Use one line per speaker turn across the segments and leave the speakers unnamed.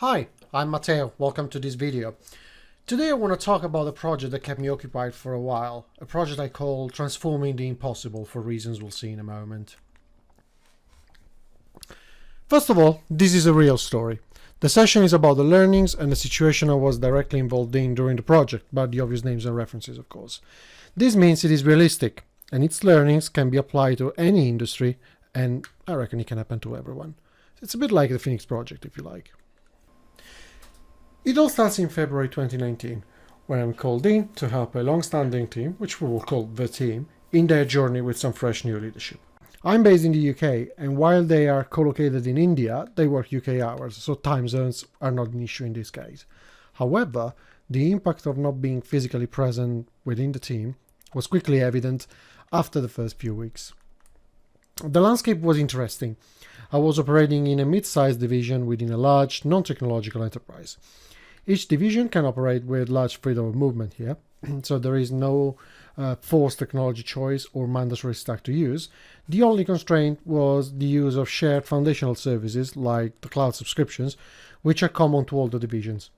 Hi, I'm Matteo. Welcome to this video. Today I want to talk about a project that kept me occupied for a while, a project I call Transforming the Impossible for reasons we'll see in a moment. First of all, this is a real story. The session is about the learnings and the situation I was directly involved in during the project, but the obvious names and references, of course. This means it is realistic, and its learnings can be applied to any industry, and I reckon it can happen to everyone. It's a bit like the Phoenix Project, if you like. It all starts in February 2019, when I'm called in to help a long-standing team, which we will call the team, in their journey with some fresh new leadership. I'm based in the UK, and while they are co-located in India, they work UK hours, so time zones are not an issue in this case. However, the impact of not being physically present within the team was quickly evident after the first few weeks. The landscape was interesting. I was operating in a mid-sized division within a large, non-technological enterprise. Each division can operate with large freedom of movement here, so there is no forced technology choice or mandatory stack to use. The only constraint was the use of shared foundational services like the cloud subscriptions, which are common to all the divisions.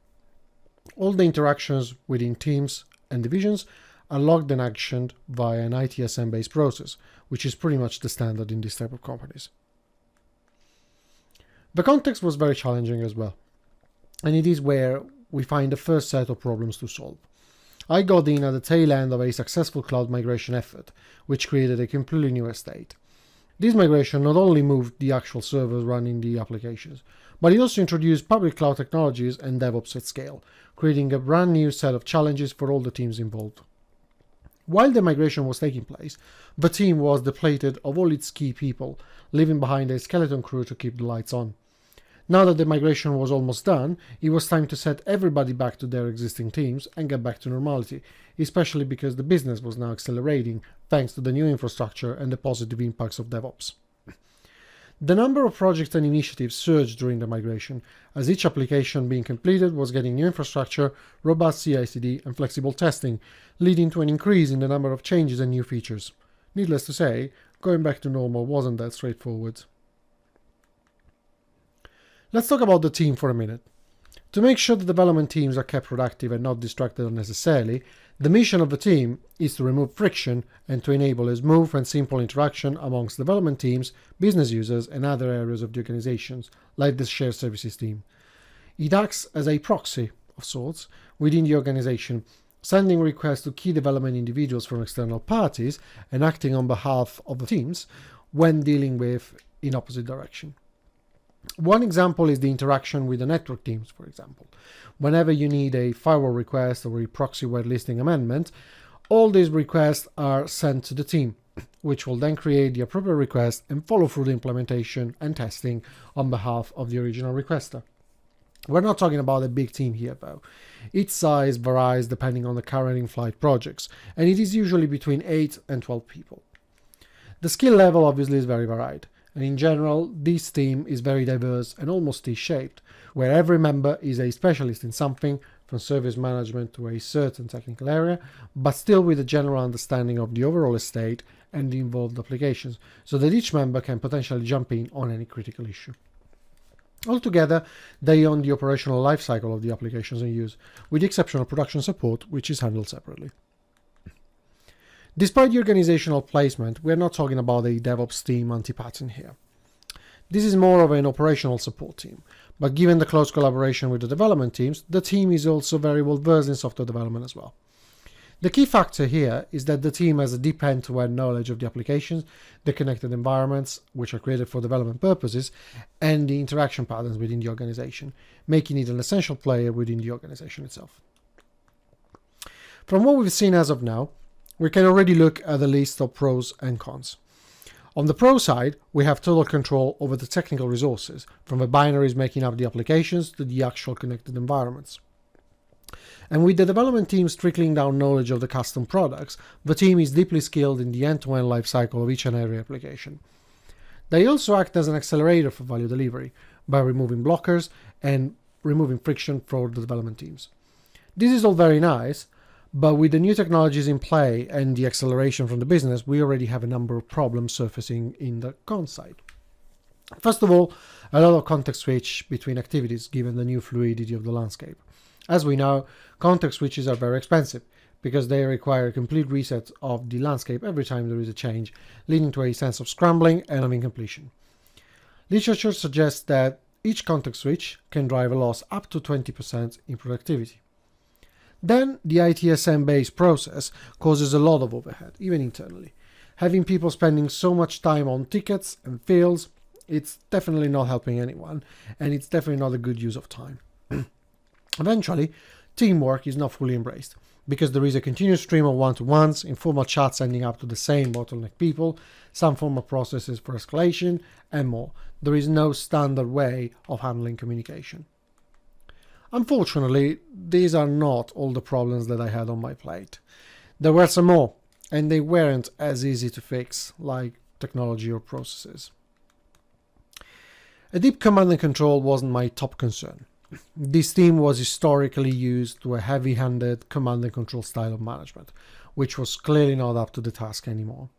All the interactions within teams and divisions are logged and actioned via an ITSM-based process, which is pretty much the standard in this type of companies. The context was very challenging as well, and it is where we find the first set of problems to solve. I got in at the tail end of a successful cloud migration effort, which created a completely new estate. This migration not only moved the actual servers running the applications, but it also introduced public cloud technologies and DevOps at scale, creating a brand new set of challenges for all the teams involved. While the migration was taking place, the team was depleted of all its key people, leaving behind a skeleton crew to keep the lights on. Now that the migration was almost done, it was time to set everybody back to their existing teams and get back to normality, especially because the business was now accelerating thanks to the new infrastructure and the positive impacts of DevOps. The number of projects and initiatives surged during the migration, as each application being completed was getting new infrastructure, robust CI/CD, and flexible testing, leading to an increase in the number of changes and new features. Needless to say, going back to normal wasn't that straightforward. Let's talk about the team for a minute. To make sure the development teams are kept productive and not distracted unnecessarily, the mission of the team is to remove friction and to enable a smooth and simple interaction amongst development teams, business users, and other areas of the organizations, like the shared services team. It acts as a proxy of sorts within the organization, sending requests to key development individuals from external parties and acting on behalf of the teams when dealing with in opposite direction. One example is the interaction with the network teams, for example. Whenever you need a firewall request or a proxy whitelisting amendment, all these requests are sent to the team, which will then create the appropriate request and follow through the implementation and testing on behalf of the original requester. We're not talking about a big team here, though. Its size varies depending on the current in-flight projects, and it is usually between 8 and 12 people. The skill level obviously is very varied. And in general, this team is very diverse and almost T-shaped, where every member is a specialist in something, from service management to a certain technical area, but still with a general understanding of the overall estate and the involved applications, so that each member can potentially jump in on any critical issue. Altogether, they own the operational lifecycle of the applications in use, with the exception of production support, which is handled separately. Despite the organizational placement, we are not talking about a DevOps team anti-pattern here. This is more of an operational support team, but given the close collaboration with the development teams, the team is also very well versed in software development as well. The key factor here is that the team has a deep end-to-end knowledge of the applications, the connected environments, which are created for development purposes, and the interaction patterns within the organization, making it an essential player within the organization itself. From what we've seen as of now, we can already look at the list of pros and cons. On the pro side, we have total control over the technical resources, from the binaries making up the applications to the actual connected environments. And with the development teams trickling down knowledge of the custom products, the team is deeply skilled in the end-to-end lifecycle of each and every application. They also act as an accelerator for value delivery by removing blockers and removing friction for the development teams. This is all very nice, but with the new technologies in play and the acceleration from the business, we already have a number of problems surfacing in the con side. First of all, a lot of context switch between activities given the new fluidity of the landscape. As we know, context switches are very expensive because they require a complete reset of the landscape every time there is a change, leading to a sense of scrambling and of incompletion. Literature suggests that each context switch can drive a loss up to 20% in productivity. Then, the ITSM-based process causes a lot of overhead, even internally. Having people spending so much time on tickets and fields, it's definitely not helping anyone, and it's definitely not a good use of time. Eventually, teamwork is not fully embraced, because there is a continuous stream of one-to-ones, informal chats ending up to the same bottleneck people, some form of processes for escalation, and more. There is no standard way of handling communication. Unfortunately, these are not all the problems that I had on my plate. There were some more, and they weren't as easy to fix, like technology or processes. A deep command and control wasn't my top concern. This team was historically used to a heavy-handed command and control style of management, which was clearly not up to the task anymore.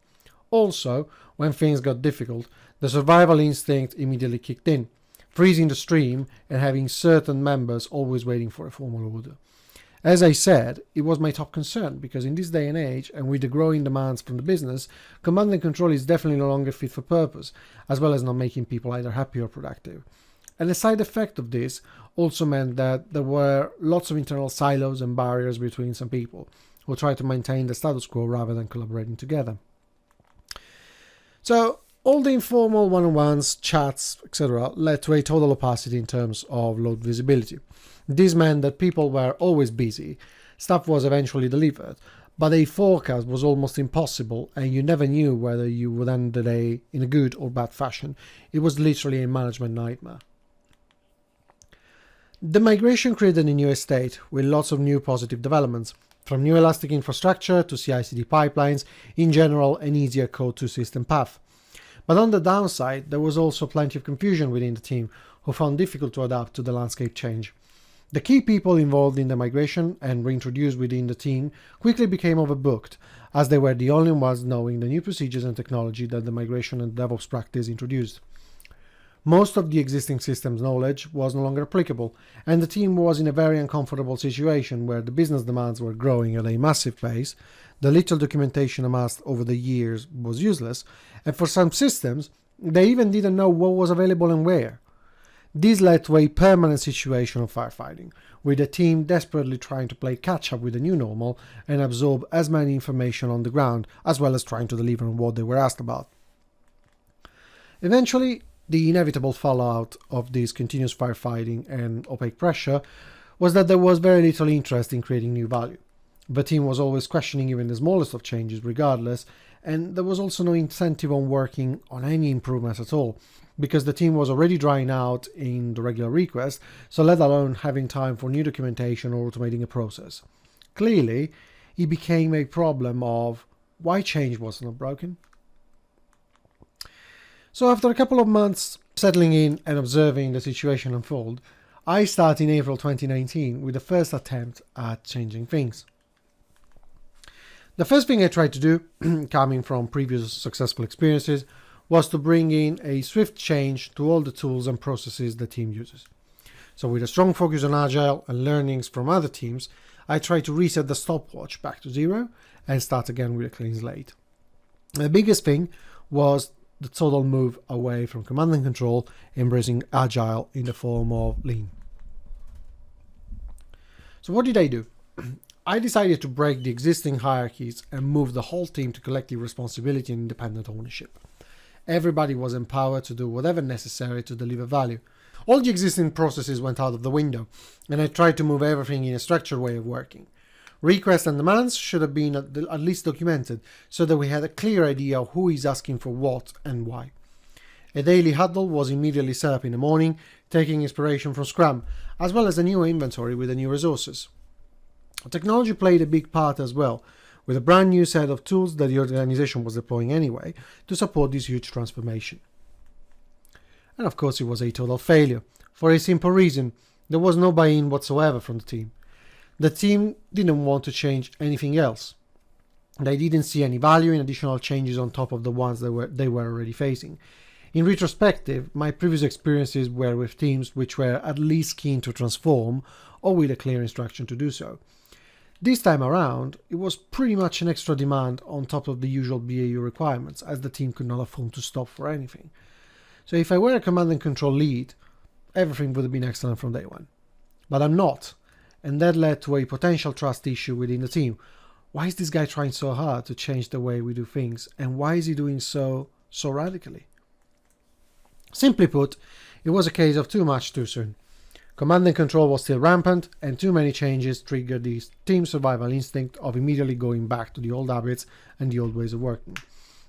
Also, when things got difficult, the survival instinct immediately kicked in, freezing the stream and having certain members always waiting for a formal order. As I said, it was my top concern because in this day and age, and with the growing demands from the business, command and control is definitely no longer fit for purpose, as well as not making people either happy or productive. And the side effect of this also meant that there were lots of internal silos and barriers between some people who tried to maintain the status quo rather than collaborating together. So, all the informal one-on-ones, chats, etc. led to a total opacity in terms of load visibility. This meant that people were always busy, stuff was eventually delivered, but a forecast was almost impossible and you never knew whether you would end the day in a good or bad fashion. It was literally a management nightmare. The migration created a new estate with lots of new positive developments, from new elastic infrastructure to CI/CD pipelines, in general an easier code-to-system path. But on the downside, there was also plenty of confusion within the team who found difficult to adapt to the landscape change. The key people involved in the migration and reintroduced within the team quickly became overbooked, as they were the only ones knowing the new procedures and technology that the migration and DevOps practice introduced. Most of the existing systems knowledge was no longer applicable, and the team was in a very uncomfortable situation where the business demands were growing at a massive pace, the little documentation amassed over the years was useless, and for some systems, they even didn't know what was available and where. This led to a permanent situation of firefighting, with the team desperately trying to play catch-up with the new normal and absorb as many information on the ground, as well as trying to deliver on what they were asked about. Eventually, the inevitable fallout of this continuous firefighting and opaque pressure was that there was very little interest in creating new value. The team was always questioning even the smallest of changes regardless, and there was also no incentive on working on any improvements at all, because the team was already drying out in the regular request, so let alone having time for new documentation or automating a process. Clearly, it became a problem of why change was not broken. So after a couple of months settling in and observing the situation unfold, I start in April 2019 with the first attempt at changing things. The first thing I tried to do, coming from previous successful experiences, was to bring in a swift change to all the tools and processes the team uses. So with a strong focus on Agile and learnings from other teams, I tried to reset the stopwatch back to zero and start again with a clean slate. The biggest thing was the total move away from command and control, embracing Agile in the form of Lean. So what did I do? I decided to break the existing hierarchies and move the whole team to collective responsibility and independent ownership. Everybody was empowered to do whatever necessary to deliver value. All the existing processes went out of the window, and I tried to move everything in a structured way of working. Requests and demands should have been at least documented, so that we had a clear idea of who is asking for what and why. A daily huddle was immediately set up in the morning, taking inspiration from Scrum, as well as a new inventory with the new resources. Technology played a big part as well, with a brand new set of tools that the organization was deploying anyway to support this huge transformation. And of course it was a total failure, for a simple reason: there was no buy-in whatsoever from the team. The team didn't want to change anything else. They didn't see any value in additional changes on top of the ones they were already facing. In retrospective, my previous experiences were with teams which were at least keen to transform or with a clear instruction to do so. This time around, it was pretty much an extra demand on top of the usual BAU requirements, as the team could not afford to stop for anything. So if I were a command and control lead, everything would have been excellent from day one. But I'm not, and that led to a potential trust issue within the team. Why is this guy trying so hard to change the way we do things, and why is he doing so radically? Simply put, it was a case of too much too soon. Command and control was still rampant, and too many changes triggered the team survival instinct of immediately going back to the old habits and the old ways of working.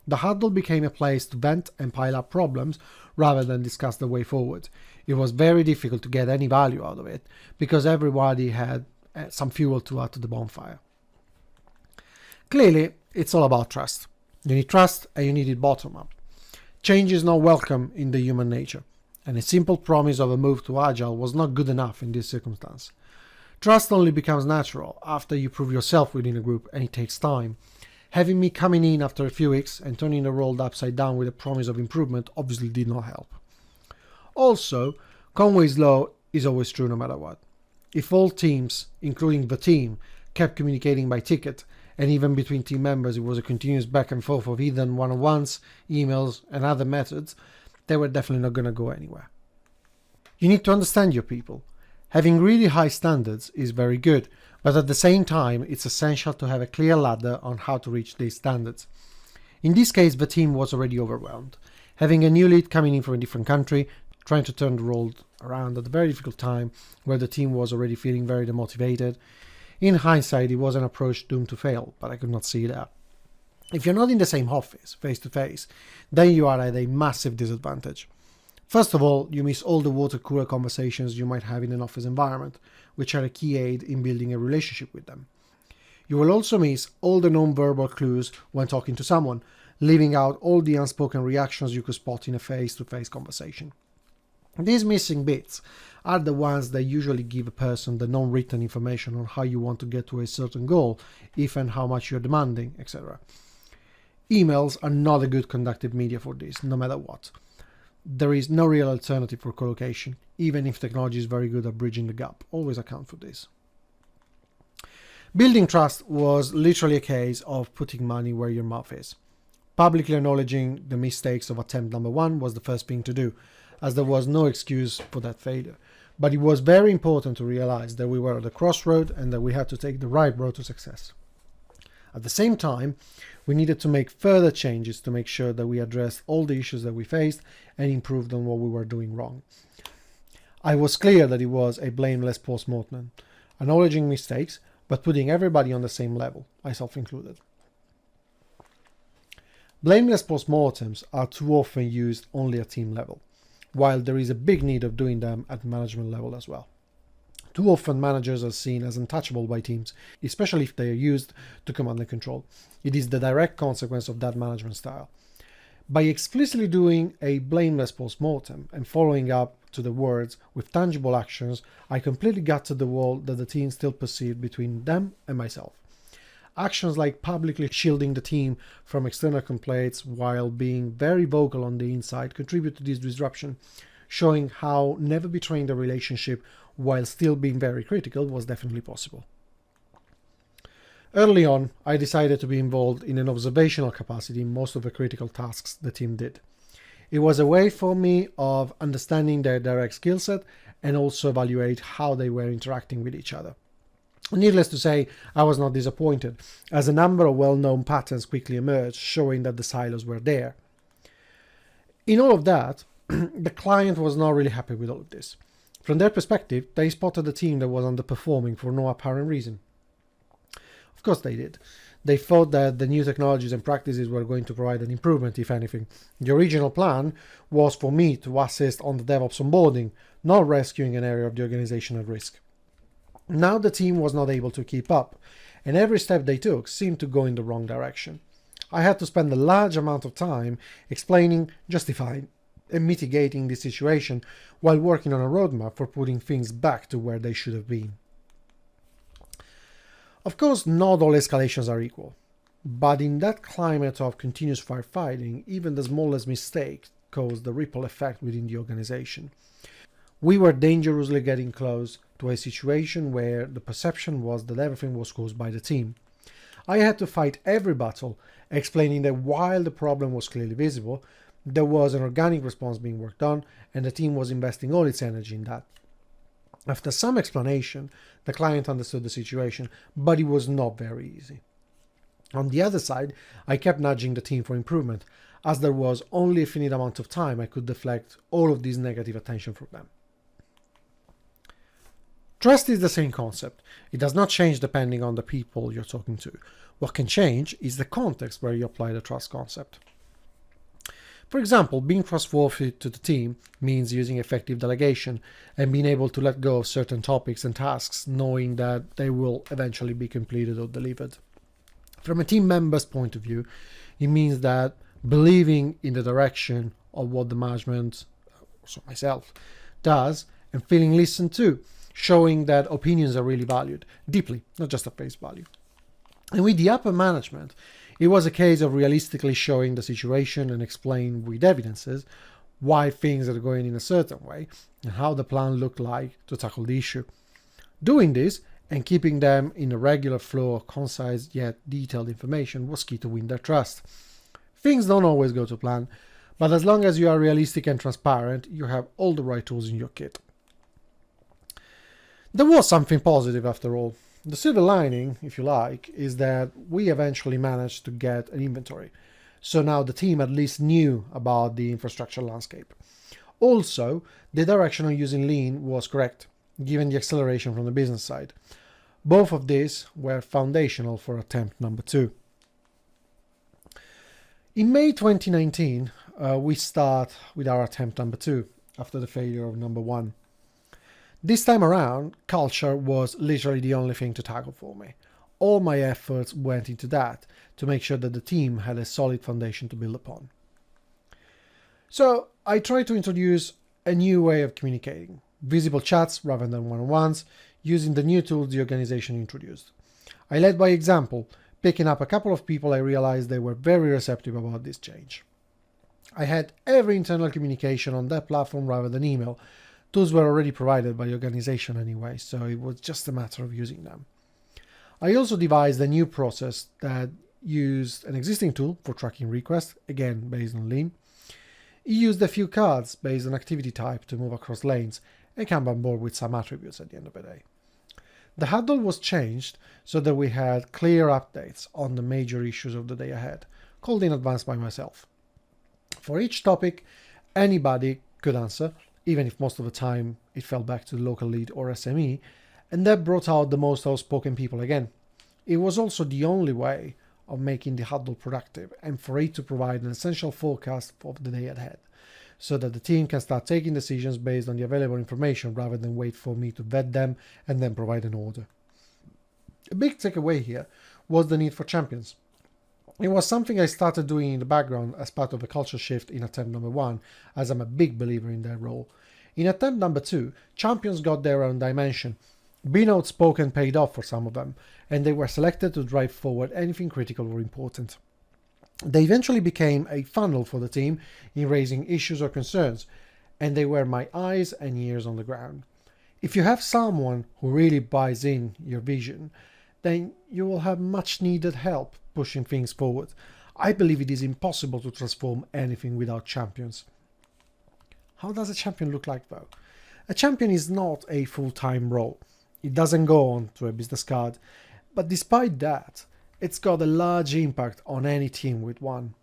The huddle became a place to vent and pile up problems rather than discuss the way forward. It was very difficult to get any value out of it, because everybody had some fuel to add to the bonfire. Clearly, it's all about trust. You need trust, and you need it bottom up. Change is not welcome in the human nature, and a simple promise of a move to Agile was not good enough in this circumstance. Trust only becomes natural after you prove yourself within a group, and it takes time. Having me coming in after a few weeks and turning the world upside down with a promise of improvement obviously did not help. Also, Conway's law is always true no matter what. If all teams, including the team, kept communicating by ticket, and even between team members it was a continuous back and forth of either one-on-ones, emails, and other methods, they were definitely not going to go anywhere. You need to understand your people. Having really high standards is very good, but at the same time it's essential to have a clear ladder on how to reach these standards. In this case, the team was already overwhelmed. Having a new lead coming in from a different country, trying to turn the world around at a very difficult time where the team was already feeling very demotivated. In hindsight, it was an approach doomed to fail, but I could not see that. If you're not in the same office, face to face, then you are at a massive disadvantage. First of all, you miss all the water cooler conversations you might have in an office environment, which are a key aid in building a relationship with them. You will also miss all the non-verbal clues when talking to someone, leaving out all the unspoken reactions you could spot in a face-to-face conversation. These missing bits are the ones that usually give a person the non-written information on how you want to get to a certain goal, if and how much you're demanding, etc. Emails are not a good conductive media for this, no matter what. There is no real alternative for collocation, even if technology is very good at bridging the gap. Always account for this. Building trust was literally a case of putting money where your mouth is. Publicly acknowledging the mistakes of attempt number one was the first thing to do, as there was no excuse for that failure. But it was very important to realize that we were at a crossroad and that we had to take the right road to success. At the same time, we needed to make further changes to make sure that we addressed all the issues that we faced and improved on what we were doing wrong. I was clear that it was a blameless post-mortem, acknowledging mistakes, but putting everybody on the same level, myself included. Blameless post-mortems are too often used only at team level, while there is a big need of doing them at management level as well. Too often managers are seen as untouchable by teams, especially if they are used to command and control. It is the direct consequence of that management style. By explicitly doing a blameless post-mortem and following up to the words with tangible actions, I completely gutted the wall that the team still perceived between them and myself. Actions like publicly shielding the team from external complaints while being very vocal on the inside contribute to this disruption, showing how never betraying the relationship while still being very critical was definitely possible. Early on, I decided to be involved in an observational capacity in most of the critical tasks the team did. It was a way for me of understanding their direct skill set and also evaluate how they were interacting with each other. Needless to say, I was not disappointed, as a number of well-known patterns quickly emerged, showing that the silos were there. In all of that, the client was not really happy with all of this. From their perspective, they spotted a team that was underperforming for no apparent reason. Of course they did. They thought that the new technologies and practices were going to provide an improvement, if anything. The original plan was for me to assist on the DevOps onboarding, not rescuing an area of the organization at risk. Now the team was not able to keep up, and every step they took seemed to go in the wrong direction. I had to spend a large amount of time explaining, justifying, and mitigating this situation while working on a roadmap for putting things back to where they should have been. Of course, not all escalations are equal, but in that climate of continuous firefighting, even the smallest mistake caused the ripple effect within the organization. We were dangerously getting close to a situation where the perception was that everything was caused by the team. I had to fight every battle, explaining that while the problem was clearly visible, there was an organic response being worked on, and the team was investing all its energy in that. After some explanation, the client understood the situation, but it was not very easy. On the other side, I kept nudging the team for improvement, as there was only a finite amount of time I could deflect all of this negative attention from them. Trust is the same concept. It does not change depending on the people you're talking to. What can change is the context where you apply the trust concept. For example, being trustworthy to the team means using effective delegation and being able to let go of certain topics and tasks, knowing that they will eventually be completed or delivered. From a team member's point of view, it means that believing in the direction of what the management, so myself, does and feeling listened to, showing that opinions are really valued deeply, not just at face value. And with the upper management, it was a case of realistically showing the situation and explain with evidences why things are going in a certain way and how the plan looked like to tackle the issue. Doing this and keeping them in a regular flow of concise yet detailed information was key to win their trust. Things don't always go to plan, but as long as you are realistic and transparent, you have all the right tools in your kit. There was something positive after all. The silver lining, if you like, is that we eventually managed to get an inventory. So now the team at least knew about the infrastructure landscape. Also, the direction on using Lean was correct, given the acceleration from the business side. Both of these were foundational for attempt number 2. In May 2019, we start with our attempt number 2 after the failure of number 1. This time around, culture was literally the only thing to tackle for me. All my efforts went into that to make sure that the team had a solid foundation to build upon. So I tried to introduce a new way of communicating, visible chats rather than one-on-ones, using the new tools the organization introduced. I led by example, picking up a couple of people I realized they were very receptive about this change. I had every internal communication on that platform rather than email. Tools were already provided by the organization anyway, so it was just a matter of using them. I also devised a new process that used an existing tool for tracking requests, again based on Lean. It used a few cards based on activity type to move across lanes and came on board with some attributes at the end of the day. The huddle was changed so that we had clear updates on the major issues of the day ahead, called in advance by myself. For each topic, anybody could answer, even if most of the time it fell back to the local lead or SME, and that brought out the most outspoken people again. It was also the only way of making the huddle productive and for it to provide an essential forecast of the day ahead, so that the team can start taking decisions based on the available information rather than wait for me to vet them and then provide an order. A big takeaway here was the need for champions. It was something I started doing in the background as part of a culture shift in attempt number 1, as I'm a big believer in their role. In attempt number 2, champions got their own dimension. Being outspoken paid off for some of them, and they were selected to drive forward anything critical or important. They eventually became a funnel for the team in raising issues or concerns, and they were my eyes and ears on the ground. If you have someone who really buys in your vision, then you will have much needed help pushing things forward. I believe it is impossible to transform anything without champions. How does a champion look like though? A champion is not a full-time role. It doesn't go on to a business card, but despite that, it's got a large impact on any team with one.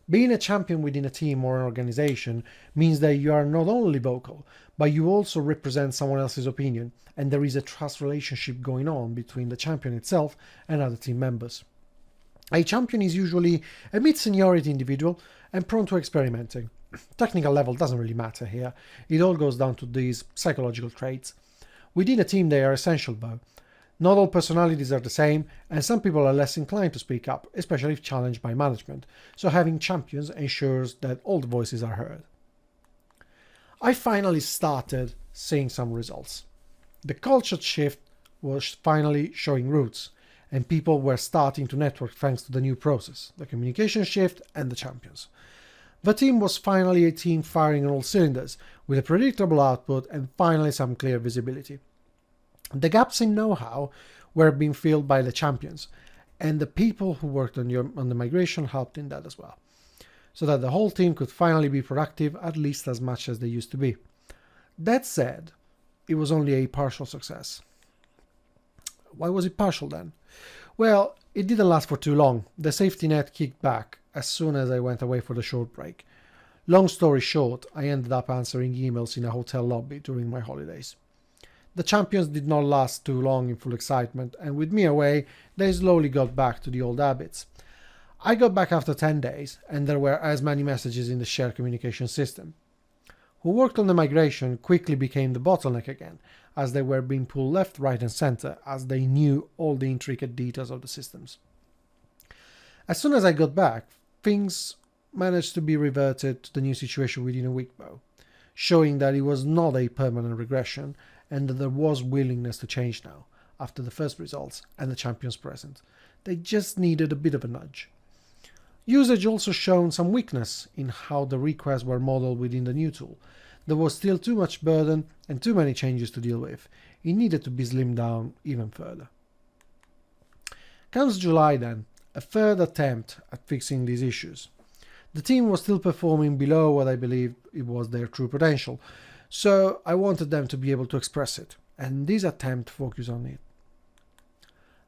Being a champion within a team or an organization means that you are not only vocal, but you also represent someone else's opinion, and there is a trust relationship going on between the champion itself and other team members. A champion is usually a mid-seniority individual and prone to experimenting. Technical level doesn't really matter here. It all goes down to these psychological traits. Within a team they are essential though. Not all personalities are the same, and some people are less inclined to speak up, especially if challenged by management, so having champions ensures that all the voices are heard. I finally started seeing some results. The culture shift was finally showing roots, and people were starting to network thanks to the new process, the communication shift and the champions. The team was finally a team firing on all cylinders, with a predictable output and finally some clear visibility. The gaps in know-how were being filled by the champions, and the people who worked on the migration helped in that as well, so that the whole team could finally be productive at least as much as they used to be. That said, it was only a partial success. Why was it partial then? Well, it didn't last for too long. The safety net kicked back as soon as I went away for the short break. Long story short, I ended up answering emails in a hotel lobby during my holidays. The champions did not last too long in full excitement, and with me away, they slowly got back to the old habits. I got back after 10 days, and there were as many messages in the shared communication system. Who worked on the migration quickly became the bottleneck again, as they were being pulled left, right and center, as they knew all the intricate details of the systems. As soon as I got back, things managed to be reverted to the new situation within a week though, showing that it was not a permanent regression and that there was willingness to change now, after the first results and the champions present. They just needed a bit of a nudge. Usage also shown some weakness in how the requests were modeled within the new tool. There was still too much burden and too many changes to deal with. It needed to be slimmed down even further. Comes July then, a third attempt at fixing these issues. The team was still performing below what I believed it was their true potential, so I wanted them to be able to express it, and this attempt focused on it.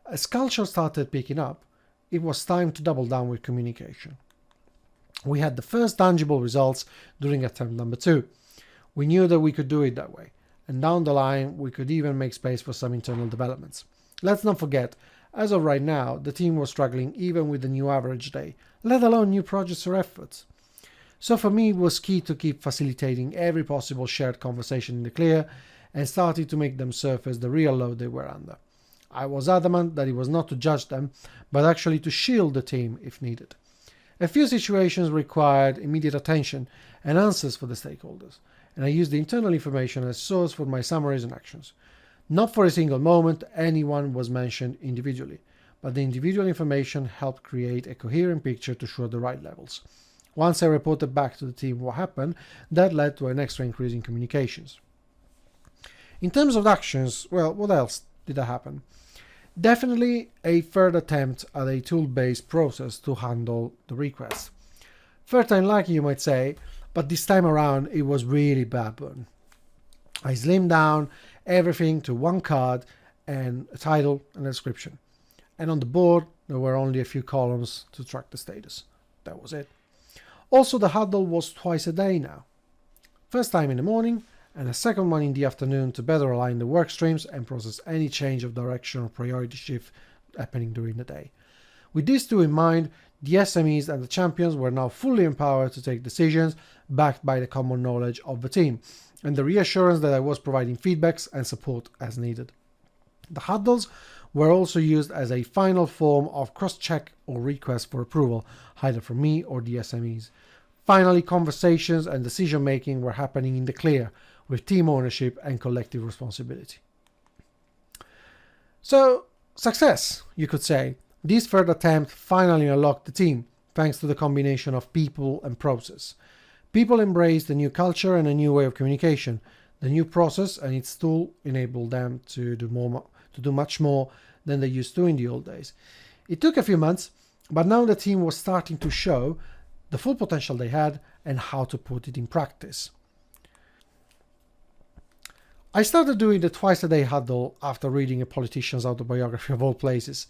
As culture started picking up, it was time to double down with communication. We had the first tangible results during attempt number 2. We knew that we could do it that way, and down the line we could even make space for some internal developments. Let's not forget, as of right now, the team was struggling even with the new average day, let alone new projects or efforts. So for me it was key to keep facilitating every possible shared conversation in the clear and started to make them surface the real load they were under. I was adamant that it was not to judge them, but actually to shield the team if needed. A few situations required immediate attention and answers for the stakeholders, and I used the internal information as source for my summaries and actions. Not for a single moment anyone was mentioned individually, but the individual information helped create a coherent picture to show the right levels. Once I reported back to the team what happened, that led to an extra increase in communications. In terms of actions, well, what else did that happen? Definitely a third attempt at a tool-based process to handle the requests. Third time lucky, you might say, but this time around it was really bad burn. I slimmed down everything to one card and a title and a description. And on the board, there were only a few columns to track the status. That was it. Also, the huddle was twice a day now. First time in the morning, and a second one in the afternoon to better align the work streams and process any change of direction or priority shift happening during the day. With these two in mind, the SMEs and the champions were now fully empowered to take decisions backed by the common knowledge of the team and the reassurance that I was providing feedbacks and support as needed. The huddles were also used as a final form of cross-check or request for approval, either from me or the SMEs. Finally, conversations and decision-making were happening in the clear, with team ownership and collective responsibility. So, success, you could say. This third attempt finally unlocked the team, thanks to the combination of people and process. People embraced the new culture and a new way of communication. The new process and its tool enabled them to do much more than they used to in the old days. It took a few months, but now the team was starting to show the full potential they had and how to put it in practice. I started doing the twice-a-day huddle after reading a politician's autobiography of all places.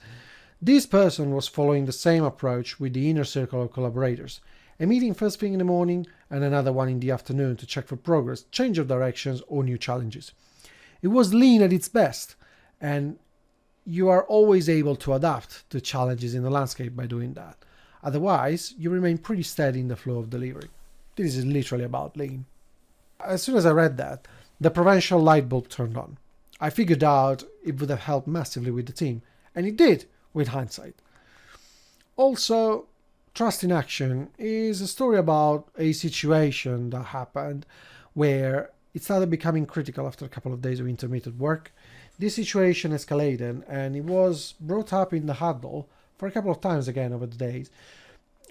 This person was following the same approach with the inner circle of collaborators, a meeting first thing in the morning and another one in the afternoon to check for progress, change of directions or new challenges. It was lean at its best, and you are always able to adapt to challenges in the landscape by doing that. Otherwise, you remain pretty steady in the flow of delivery. This is literally about lean. As soon as I read that, the provincial light bulb turned on. I figured out it would have helped massively with the team, and it did, with hindsight. Also, Trust in Action is a story about a situation that happened where it started becoming critical after a couple of days of intermittent work. This situation escalated, and it was brought up in the huddle for a couple of times again over the days,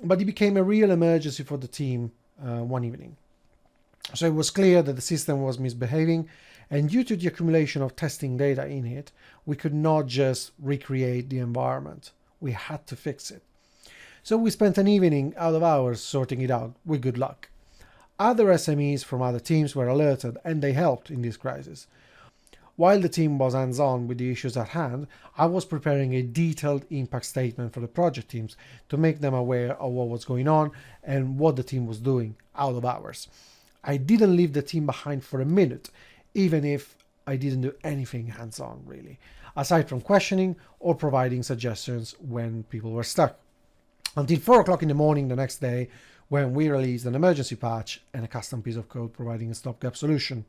but it became a real emergency for the team one evening. So it was clear that the system was misbehaving, and due to the accumulation of testing data in it, we could not just recreate the environment. We had to fix it. So we spent an evening out of hours sorting it out, with good luck. Other SMEs from other teams were alerted, and they helped in this crisis. While the team was hands-on with the issues at hand, I was preparing a detailed impact statement for the project teams to make them aware of what was going on and what the team was doing out of hours. I didn't leave the team behind for a minute, even if I didn't do anything hands-on, really, aside from questioning or providing suggestions when people were stuck. Until 4 o'clock in the morning the next day, when we released an emergency patch and a custom piece of code providing a stopgap solution.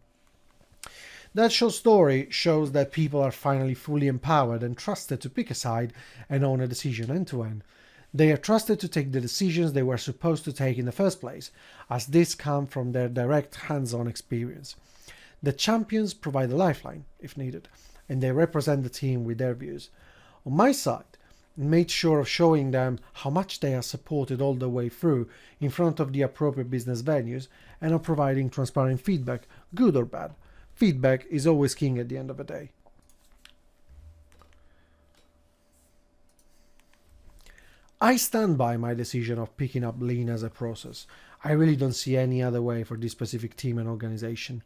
That short story shows that people are finally fully empowered and trusted to pick a side and own a decision end to end. They are trusted to take the decisions they were supposed to take in the first place, as this comes from their direct hands-on experience. The champions provide a lifeline, if needed, and they represent the team with their views. On my side, I made sure of showing them how much they are supported all the way through in front of the appropriate business venues, and of providing transparent feedback, good or bad. Feedback is always king at the end of the day. I stand by my decision of picking up Lean as a process. I really don't see any other way for this specific team and organization.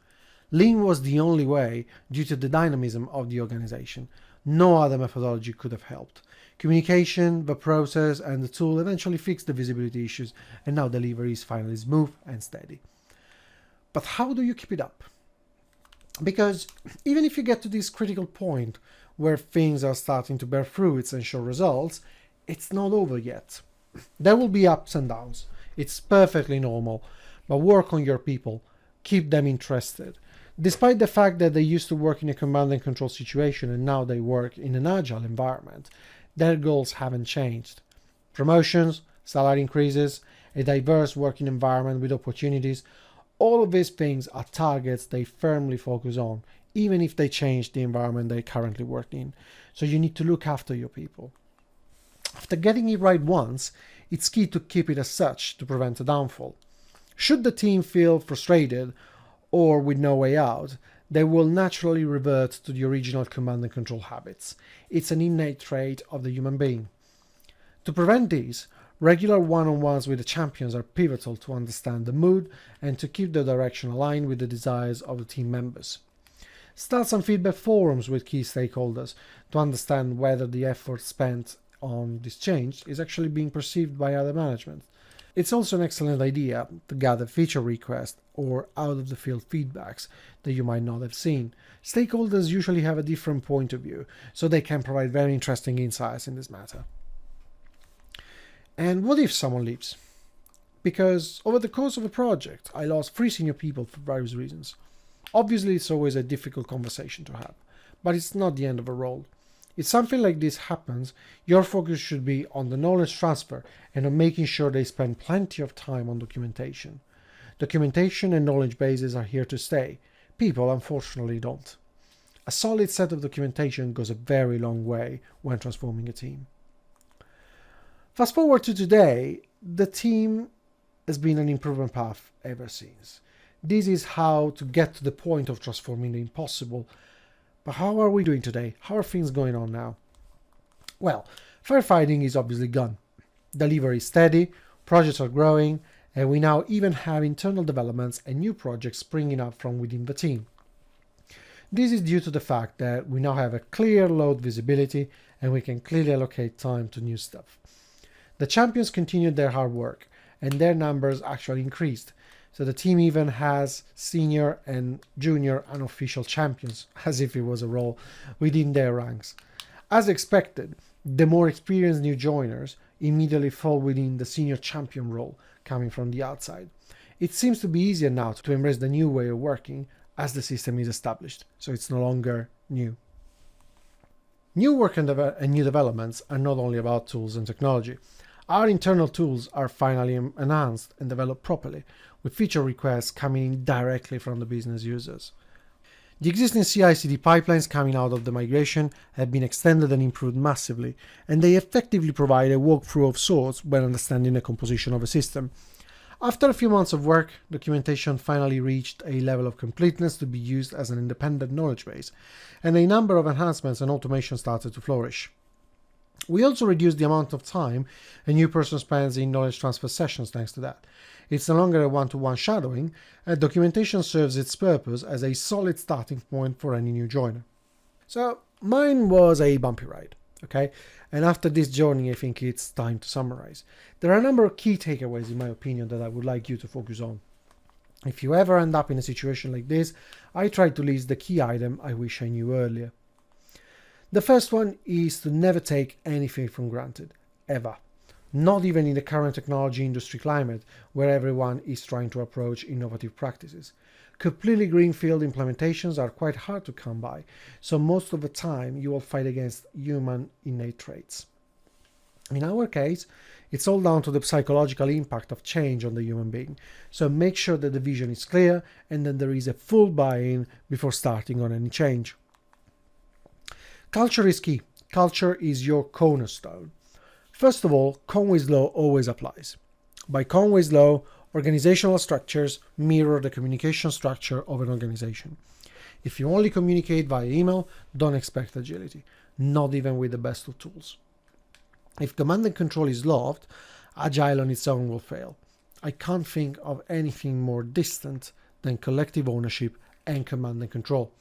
Lean was the only way due to the dynamism of the organization. No other methodology could have helped. Communication, the process, and the tool eventually fixed the visibility issues, and now delivery is finally smooth and steady. But how do you keep it up? Because even if you get to this critical point where things are starting to bear fruits and show results, it's not over yet. There will be ups and downs. It's perfectly normal, but work on your people. Keep them interested. Despite the fact that they used to work in a command and control situation and now they work in an agile environment, their goals haven't changed. Promotions, salary increases, a diverse working environment with opportunities, all of these things are targets they firmly focus on, even if they change the environment they currently work in. So you need to look after your people. After getting it right once, it's key to keep it as such to prevent a downfall. Should the team feel frustrated or with no way out, they will naturally revert to the original command and control habits. It's an innate trait of the human being. To prevent this, regular one-on-ones with the champions are pivotal to understand the mood and to keep the direction aligned with the desires of the team members. Start some feedback forums with key stakeholders to understand whether the effort spent on this change is actually being perceived by other management. It's also an excellent idea to gather feature requests or out-of-the-field feedbacks that you might not have seen. Stakeholders usually have a different point of view, so they can provide very interesting insights in this matter. And what if someone leaves? Because over the course of a project, I lost 3 senior people for various reasons. Obviously, it's always a difficult conversation to have, but it's not the end of a role. If something like this happens, your focus should be on the knowledge transfer and on making sure they spend plenty of time on documentation. Documentation and knowledge bases are here to stay. People, unfortunately, don't. A solid set of documentation goes a very long way when transforming a team. Fast forward to today, the team has been an improvement path ever since. This is how to get to the point of transforming the impossible. But how are we doing today? How are things going on now? Well, firefighting is obviously gone. Delivery is steady, projects are growing, and we now even have internal developments and new projects springing up from within the team. This is due to the fact that we now have a clear load visibility and we can clearly allocate time to new stuff. The champions continued their hard work and their numbers actually increased. So the team even has senior and junior unofficial champions, as if it was a role within their ranks. As expected, the more experienced new joiners immediately fall within the senior champion role coming from the outside. It seems to be easier now to embrace the new way of working as the system is established, so it's no longer new. New work and new developments are not only about tools and technology. Our internal tools are finally enhanced and developed properly, with feature requests coming in directly from the business users. The existing CI/CD pipelines coming out of the migration have been extended and improved massively, and they effectively provide a walkthrough of sorts when understanding the composition of a system. After a few months of work, documentation finally reached a level of completeness to be used as an independent knowledge base, and a number of enhancements and automation started to flourish. We also reduced the amount of time a new person spends in knowledge transfer sessions thanks to that. It's no longer a one-to-one shadowing, and documentation serves its purpose as a solid starting point for any new joiner. So mine was a bumpy ride, okay? And after this journey, I think it's time to summarize. There are a number of key takeaways, in my opinion, that I would like you to focus on. If you ever end up in a situation like this, I try to list the key item I wish I knew earlier. The first one is to never take anything for granted, ever. Not even in the current technology industry climate, where everyone is trying to approach innovative practices. Completely greenfield implementations are quite hard to come by, so most of the time you will fight against human innate traits. In our case, it's all down to the psychological impact of change on the human being, so make sure that the vision is clear and that there is a full buy-in before starting on any change. Culture is key. Culture is your cornerstone. First of all, Conway's law always applies. By Conway's law, organizational structures mirror the communication structure of an organization. If you only communicate via email, don't expect agility, not even with the best of tools. If command and control is loved, Agile on its own will fail. I can't think of anything more distant than collective ownership and command and control.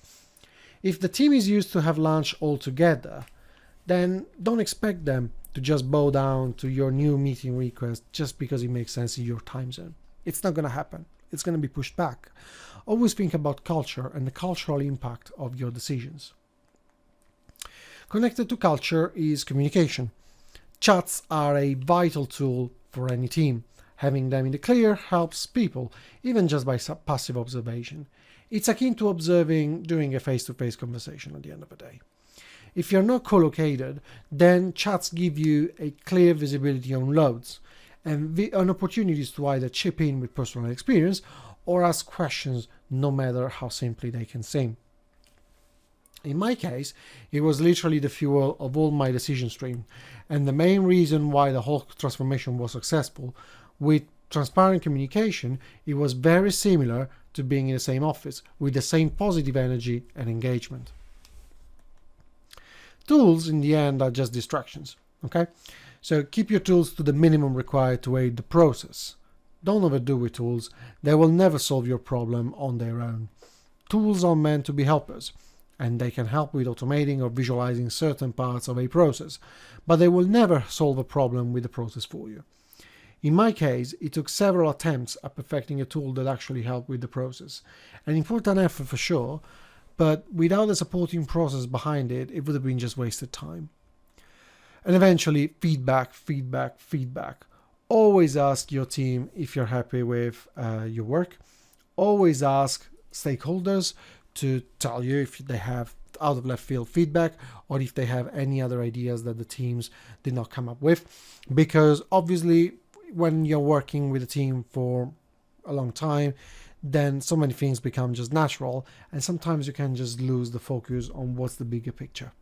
If the team is used to have lunch all together, then don't expect them to just bow down to your new meeting request just because it makes sense in your time zone. It's not going to happen. It's going to be pushed back. Always think about culture and the cultural impact of your decisions. Connected to culture is communication. Chats are a vital tool for any team. Having them in the clear helps people, even just by passive observation. It's akin to observing during a face-to-face conversation at the end of the day. If you're not co-located, then chats give you a clear visibility on loads and on opportunities to either chip in with personal experience or ask questions, no matter how simply they can seem. In my case, it was literally the fuel of all my decision stream, and the main reason why the whole transformation was successful. With transparent communication, it was very similar to being in the same office, with the same positive energy and engagement. Tools, in the end, are just distractions, okay? So keep your tools to the minimum required to aid the process. Don't overdo with tools. They will never solve your problem on their own. Tools are meant to be helpers, and they can help with automating or visualizing certain parts of a process, but they will never solve a problem with the process for you. In my case, it took several attempts at perfecting a tool that actually helped with the process. An important effort for sure, but without a supporting process behind it, it would have been just wasted time. And eventually, feedback. Always ask your team if you're happy with your work. Always ask stakeholders to tell you if they have out of left field feedback or if they have any other ideas that the teams did not come up with. Because obviously, when you're working with a team for a long time, then so many things become just natural, and sometimes you can just lose the focus on what's the bigger picture.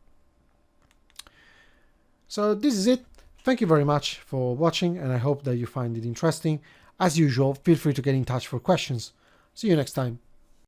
So this is it. Thank you very much for watching, and I hope that you find it interesting. As usual, feel free to get in touch for questions. See you next time.